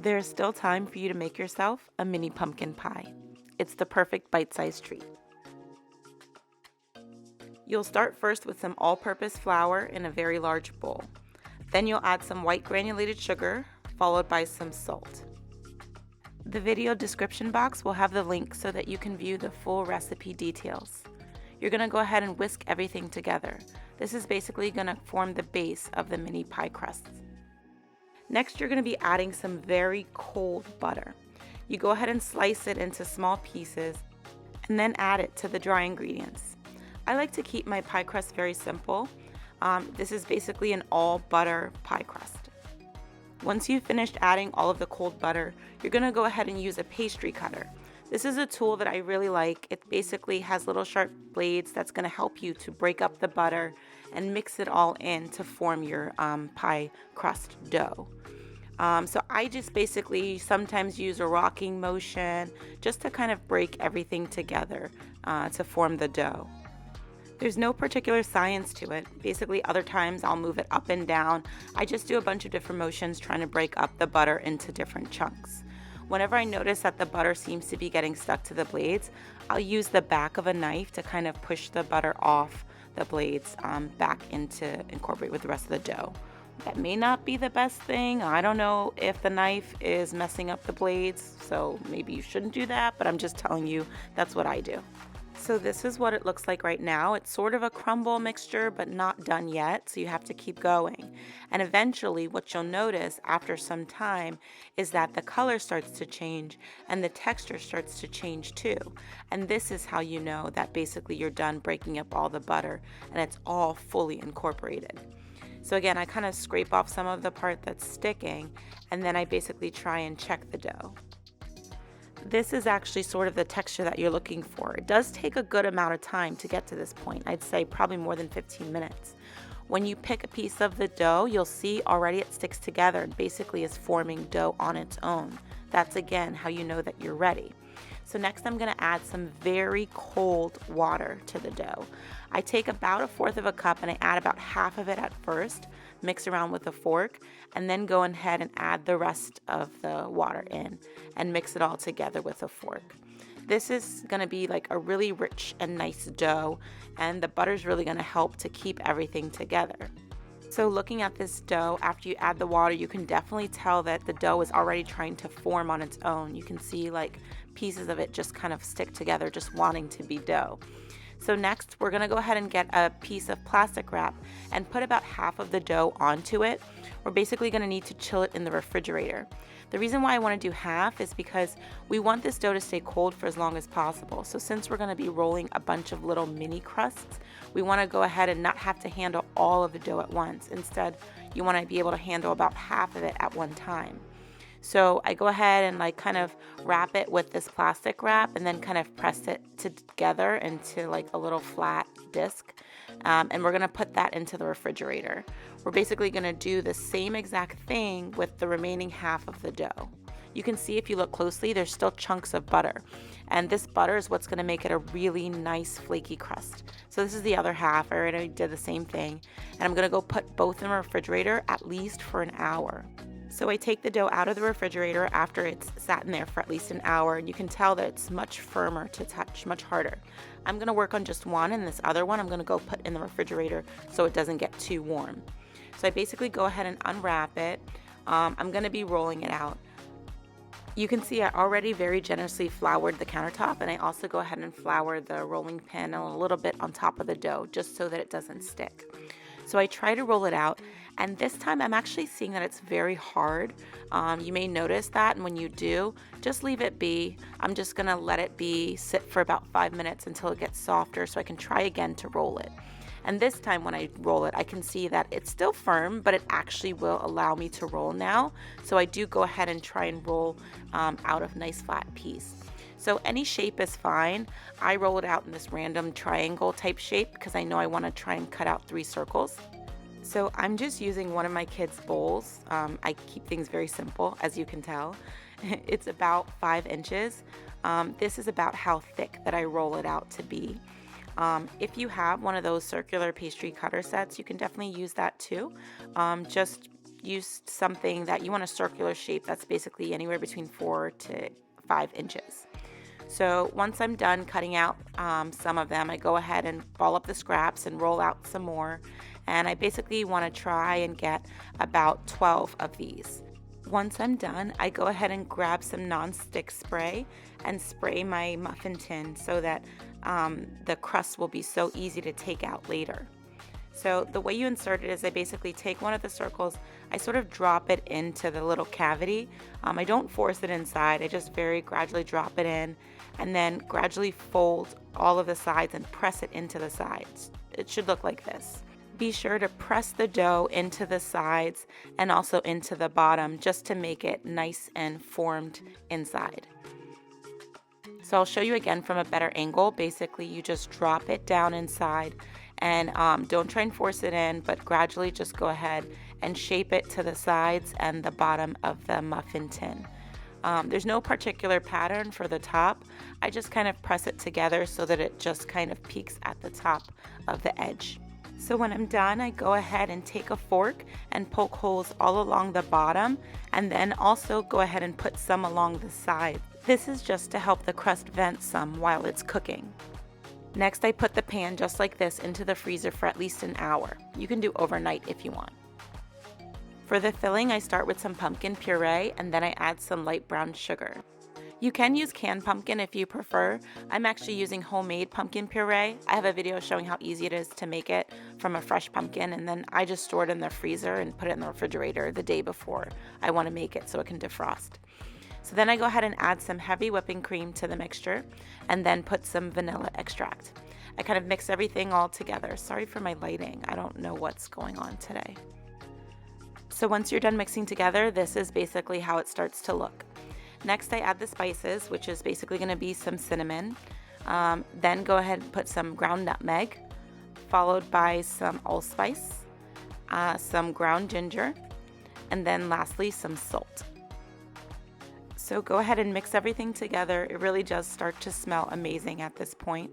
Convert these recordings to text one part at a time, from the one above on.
There's still time for you to make yourself a mini pumpkin pie. It's the perfect bite-sized treat. You'll start first with some all-purpose flour in a very large bowl. Then you'll add some white granulated sugar, followed by some salt. The video description box will have the link so that you can view the full recipe details. You're going to go ahead and whisk everything together. This is basically going to form the base of the mini pie crusts. Next, you're going to be adding some very cold butter. You go ahead and slice it into small pieces and then add it to the dry ingredients. I like to keep my pie crust very simple. This is basically an all butter pie crust. Once you've finished adding all of the cold butter, you're going to go ahead and use a pastry cutter. This is a tool that I really like. It basically has little sharp blades that's going to help you to break up the butter and mix it all in to form your pie crust dough. So I just basically sometimes use a rocking motion just to kind of break everything together to form the dough. There's no particular science to it. Basically, other times I'll move it up and down. I just do a bunch of different motions trying to break up the butter into different chunks. Whenever I notice that the butter seems to be getting stuck to the blades, I'll use the back of a knife to kind of push the butter off the blades back into incorporate with the rest of the dough. That may not be the best thing. I don't know if the knife is messing up the blades, so maybe you shouldn't do that, but I'm just telling you that's what I do. So this is what it looks like right now. It's sort of a crumble mixture, but not done yet, so you have to keep going. And eventually what you'll notice after some time is that the color starts to change and the texture starts to change too. And this is how you know that basically you're done breaking up all the butter and it's all fully incorporated. So again, I kind of scrape off some of the part that's sticking, and then I basically try and check the dough. This is actually sort of the texture that you're looking for. It does take a good amount of time to get to this point. I'd say probably more than 15 minutes. When you pick a piece of the dough, you'll see already it sticks together and basically is forming dough on its own. That's again how you know that you're ready. So next I'm going to add some very cold water to the dough. I take about 1/4 of a cup and I add about half of it at first, mix around with a fork, and then go ahead and add the rest of the water in and mix it all together with a fork. This is going to be like a really rich and nice dough, and the butter is really going to help to keep everything together. So looking at this dough, after you add the water, you can definitely tell that the dough is already trying to form on its own. You can see like pieces of it just kind of stick together, just wanting to be dough. So next, we're going to go ahead and get a piece of plastic wrap and put about half of the dough onto it. We're basically going to need to chill it in the refrigerator. The reason why I want to do half is because we want this dough to stay cold for as long as possible. So since we're going to be rolling a bunch of little mini crusts, we want to go ahead and not have to handle all of the dough at once. Instead, you want to be able to handle about half of it at one time. So I go ahead and like kind of wrap it with this plastic wrap and then kind of press it together into like a little flat disc. And we're going to put that into the refrigerator. We're basically going to do the same exact thing with the remaining half of the dough. You can see if you look closely, there's still chunks of butter. And this butter is what's going to make it a really nice flaky crust. So this is the other half. I already did the same thing. And I'm going to go put both in the refrigerator at least for an hour. So I take the dough out of the refrigerator after it's sat in there for at least an hour, and you can tell that it's much firmer to touch, much harder. I'm going to work on just one, and this other one I'm going to go put in the refrigerator so it doesn't get too warm. So I basically go ahead and unwrap it. I'm going to be rolling it out. You can see I already very generously floured the countertop, and I also go ahead and flour the rolling pin a little bit on top of the dough just so that it doesn't stick. So I try to roll it out, and this time I'm actually seeing that it's very hard. You may notice that, and when you do, just leave it be. I'm just going to let it sit for about 5 minutes until it gets softer so I can try again to roll it. And this time when I roll it, I can see that it's still firm, but it actually will allow me to roll now. So I do go ahead and try and roll out a nice flat piece. So any shape is fine. I roll it out in this random triangle type shape because I know I want to try and cut out 3 circles. So I'm just using one of my kids' bowls. I keep things very simple, as you can tell. It's about 5 inches. This is about how thick that I roll it out to be. If you have one of those circular pastry cutter sets, you can definitely use that too. Just use something that you want a circular shape that's basically anywhere between 4 to 5 inches. So once I'm done cutting out some of them, I go ahead and ball up the scraps and roll out some more. And I basically want to try and get about 12 of these. Once I'm done, I go ahead and grab some non-stick spray and spray my muffin tin so that the crust will be so easy to take out later. So the way you insert it is I basically take one of the circles, I sort of drop it into the little cavity. I don't force it inside, I just very gradually drop it in and then gradually fold all of the sides and press it into the sides. It should look like this. Be sure to press the dough into the sides and also into the bottom just to make it nice and formed inside. So I'll show you again from a better angle. Basically, you just drop it down inside and don't try and force it in, but gradually just go ahead and shape it to the sides and the bottom of the muffin tin. There's no particular pattern for the top. I just kind of press it together so that it just kind of peaks at the top of the edge. So when I'm done, I go ahead and take a fork and poke holes all along the bottom and then also go ahead and put some along the side. This is just to help the crust vent some while it's cooking. Next, I put the pan just like this into the freezer for at least an hour. You can do overnight if you want. For the filling, I start with some pumpkin puree and then I add some light brown sugar. You can use canned pumpkin if you prefer. I'm actually using homemade pumpkin puree. I have a video showing how easy it is to make it from a fresh pumpkin, and then I just store it in the freezer and put it in the refrigerator the day before I want to make it so it can defrost. So then I go ahead and add some heavy whipping cream to the mixture and then put some vanilla extract. I kind of mix everything all together. Sorry for my lighting. I don't know what's going on today. So once you're done mixing together, this is basically how it starts to look. Next, I add the spices, which is basically going to be some cinnamon. Then go ahead and put some ground nutmeg, followed by some allspice, some ground ginger, and then lastly some salt. So go ahead and mix everything together. It really does start to smell amazing at this point.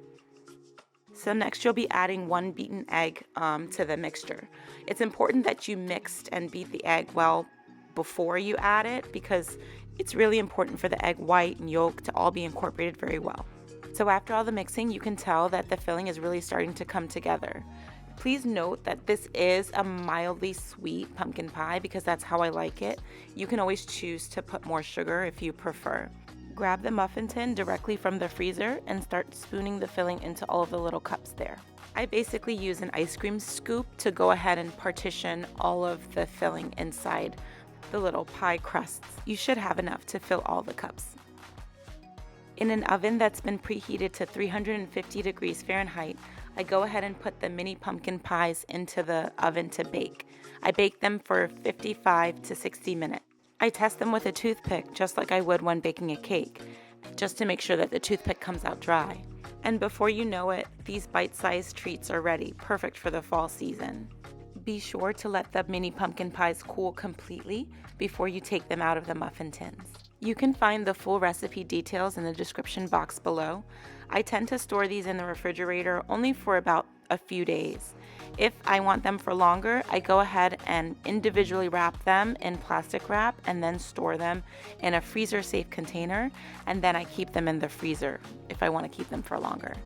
So next you'll be adding 1 beaten egg to the mixture. It's important that you mixed and beat the egg well before you add it because it's really important for the egg white and yolk to all be incorporated very well. So after all the mixing, you can tell that the filling is really starting to come together. Please note that this is a mildly sweet pumpkin pie because that's how I like it. You can always choose to put more sugar if you prefer. Grab the muffin tin directly from the freezer and start spooning the filling into all of the little cups there. I basically use an ice cream scoop to go ahead and partition all of the filling inside the little pie crusts. You should have enough to fill all the cups. In an oven that's been preheated to 350 degrees Fahrenheit, I go ahead and put the mini pumpkin pies into the oven to bake. I bake them for 55 to 60 minutes. I test them with a toothpick just like I would when baking a cake, just to make sure that the toothpick comes out dry. And before you know it, these bite-sized treats are ready, perfect for the fall season. Be sure to let the mini pumpkin pies cool completely before you take them out of the muffin tins. You can find the full recipe details in the description box below. I tend to store these in the refrigerator only for about a few days. If I want them for longer, I go ahead and individually wrap them in plastic wrap and then store them in a freezer safe container, and then I keep them in the freezer if I want to keep them for longer.